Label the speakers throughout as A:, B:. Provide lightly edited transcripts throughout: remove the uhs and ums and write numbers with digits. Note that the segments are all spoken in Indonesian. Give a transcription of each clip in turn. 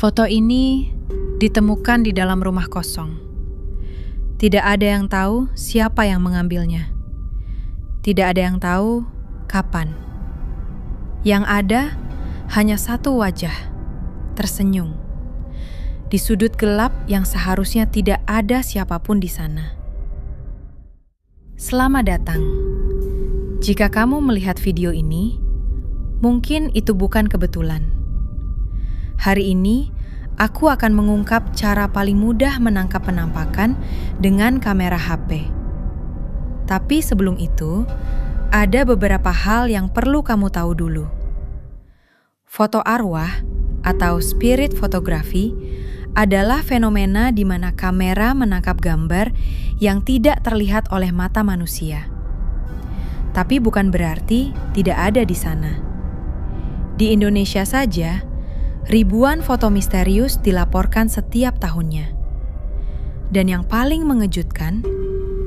A: Foto ini ditemukan di dalam rumah kosong. Tidak ada yang tahu siapa yang mengambilnya. Tidak ada yang tahu kapan. Yang ada hanya satu wajah, tersenyum. Di sudut gelap yang seharusnya tidak ada siapapun di sana. Selamat datang. Jika kamu melihat video ini, mungkin itu bukan kebetulan. Hari ini, aku akan mengungkap cara paling mudah menangkap penampakan dengan kamera HP. Tapi sebelum itu, ada beberapa hal yang perlu kamu tahu dulu. Foto arwah atau spirit photography adalah fenomena di mana kamera menangkap gambar yang tidak terlihat oleh mata manusia. Tapi bukan berarti tidak ada di sana. Di Indonesia saja, ribuan foto misterius dilaporkan setiap tahunnya. Dan yang paling mengejutkan,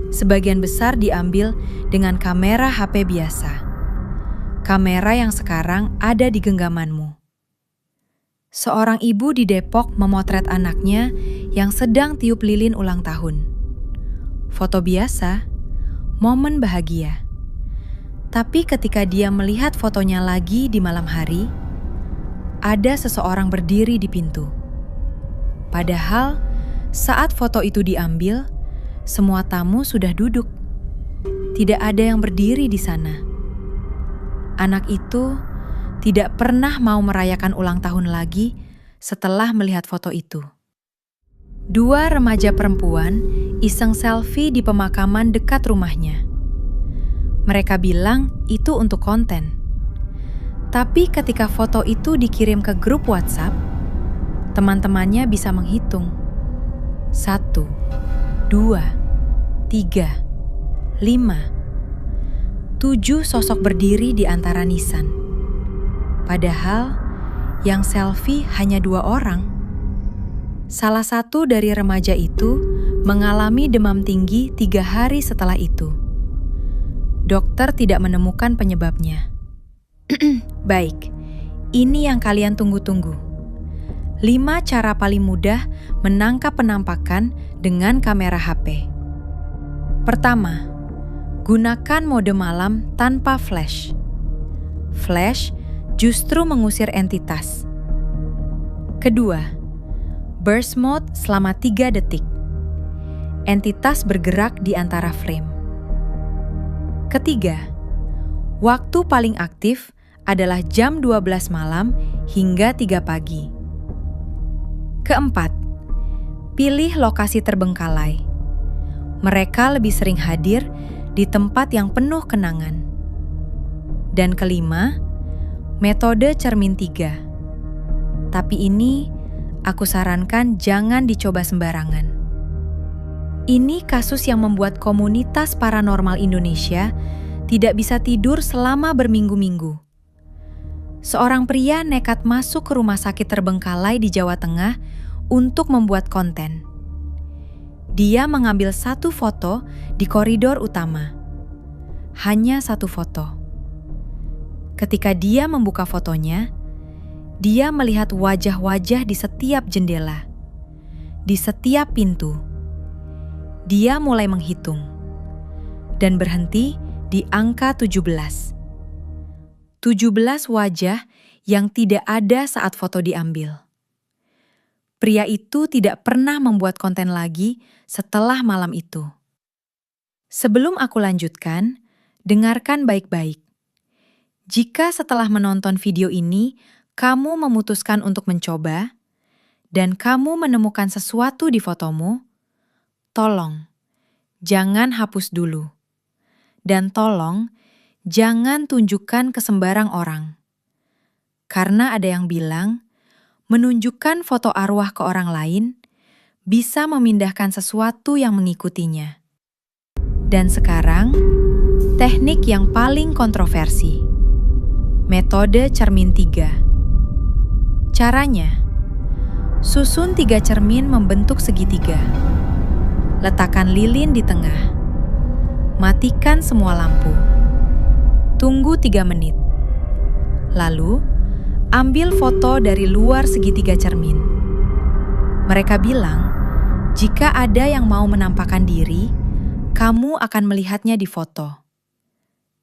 A: sebagian besar diambil dengan kamera HP biasa. Kamera yang sekarang ada di genggamanmu. Seorang ibu di Depok memotret anaknya yang sedang tiup lilin ulang tahun. Foto biasa, momen bahagia. Tapi ketika dia melihat fotonya lagi di malam hari, ada seseorang berdiri di pintu. Padahal saat foto itu diambil, semua tamu sudah duduk. Tidak ada yang berdiri di sana. Anak itu tidak pernah mau merayakan ulang tahun lagi setelah melihat foto itu. Dua remaja perempuan iseng selfie di pemakaman dekat rumahnya. Mereka bilang itu untuk konten. Tapi ketika foto itu dikirim ke grup WhatsApp, teman-temannya bisa menghitung. 1, 2, 3, 5. 7 sosok berdiri di antara nisan. Padahal yang selfie hanya 2 orang. Salah satu dari remaja itu mengalami demam tinggi 3 hari setelah itu. Dokter tidak menemukan penyebabnya. Baik, ini yang kalian tunggu-tunggu. 5 cara paling mudah menangkap penampakan dengan kamera HP. Pertama, gunakan mode malam tanpa flash. Flash justru mengusir entitas. Kedua, burst mode selama 3 detik. Entitas bergerak di antara frame. Ketiga, waktu paling aktif adalah jam 12 malam hingga 3 pagi. Keempat, pilih lokasi terbengkalai. Mereka lebih sering hadir di tempat yang penuh kenangan. Dan kelima, metode cermin 3. Tapi ini aku sarankan jangan dicoba sembarangan. Ini kasus yang membuat komunitas paranormal Indonesia tidak bisa tidur selama berminggu-minggu. Seorang pria nekat masuk ke rumah sakit terbengkalai di Jawa Tengah untuk membuat konten. Dia mengambil 1 foto di koridor utama. Hanya 1 foto. Ketika dia membuka fotonya, dia melihat wajah-wajah di setiap jendela, di setiap pintu. Dia mulai menghitung dan berhenti di angka 17. 17 wajah yang tidak ada saat foto diambil. Pria itu tidak pernah membuat konten lagi setelah malam itu. Sebelum aku lanjutkan, dengarkan baik-baik. Jika setelah menonton video ini, kamu memutuskan untuk mencoba, dan kamu menemukan sesuatu di fotomu, tolong, jangan hapus dulu. Dan tolong, jangan tunjukkan ke sembarang orang. Karena ada yang bilang, menunjukkan foto arwah ke orang lain bisa memindahkan sesuatu yang mengikutinya. Dan sekarang, teknik yang paling kontroversi. Metode cermin 3. Caranya, susun 3 cermin membentuk segitiga. Letakkan lilin di tengah. Matikan semua lampu. Tunggu 3 menit. Lalu, ambil foto dari luar segitiga cermin. Mereka bilang, jika ada yang mau menampakkan diri, kamu akan melihatnya di foto.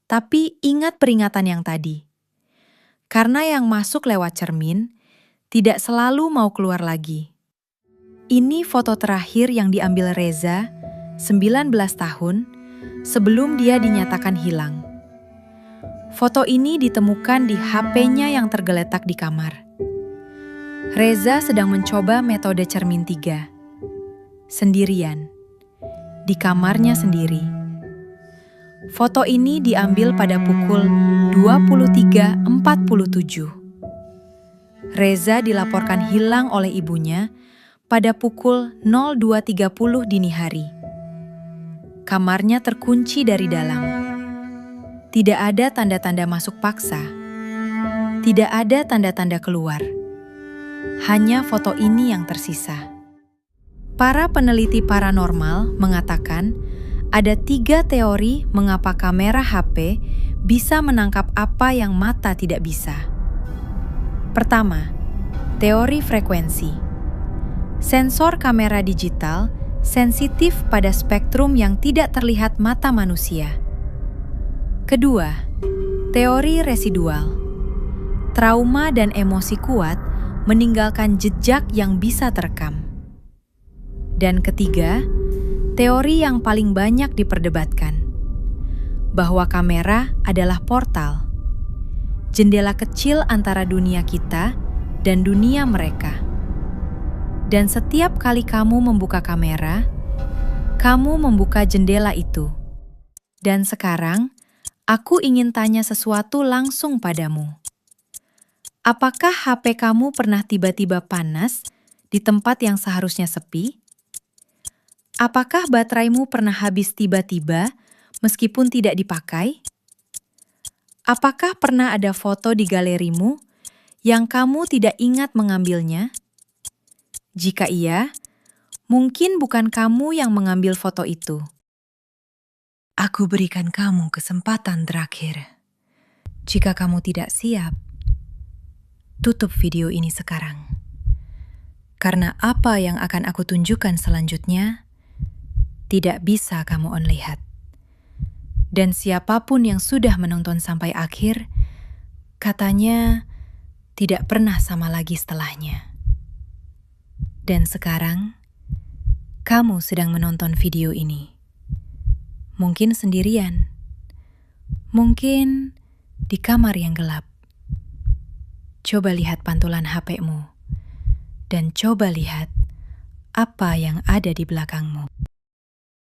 A: Tapi ingat peringatan yang tadi. Karena yang masuk lewat cermin tidak selalu mau keluar lagi. Ini foto terakhir yang diambil Reza, 19 tahun, sebelum dia dinyatakan hilang. Foto ini ditemukan di HP-nya yang tergeletak di kamar. Reza sedang mencoba metode cermin 3. Sendirian. Di kamarnya sendiri. Foto ini diambil pada pukul 23.47. Reza dilaporkan hilang oleh ibunya pada pukul 02.30 dini hari. Kamarnya terkunci dari dalam. Tidak ada tanda-tanda masuk paksa. Tidak ada tanda-tanda keluar. Hanya foto ini yang tersisa. Para peneliti paranormal mengatakan ada 3 teori mengapa kamera HP bisa menangkap apa yang mata tidak bisa. Pertama, teori frekuensi. Sensor kamera digital sensitif pada spektrum yang tidak terlihat mata manusia. Kedua, teori residual. Trauma dan emosi kuat meninggalkan jejak yang bisa terekam. Dan ketiga, teori yang paling banyak diperdebatkan, bahwa kamera adalah portal. Jendela kecil antara dunia kita dan dunia mereka. Dan setiap kali kamu membuka kamera, kamu membuka jendela itu. Dan sekarang, aku ingin tanya sesuatu langsung padamu. Apakah HP kamu pernah tiba-tiba panas di tempat yang seharusnya sepi? Apakah bateraimu pernah habis tiba-tiba meskipun tidak dipakai? Apakah pernah ada foto di galerimu yang kamu tidak ingat mengambilnya? Jika iya, mungkin bukan kamu yang mengambil foto itu. Aku berikan kamu kesempatan terakhir. Jika kamu tidak siap, tutup video ini sekarang. Karena apa yang akan aku tunjukkan selanjutnya tidak bisa kamu lihat. Dan siapapun yang sudah menonton sampai akhir, katanya tidak pernah sama lagi setelahnya. Dan sekarang, kamu sedang menonton video ini. Mungkin sendirian. Mungkin di kamar yang gelap. Coba lihat pantulan HP-mu. Dan coba lihat apa yang ada di belakangmu.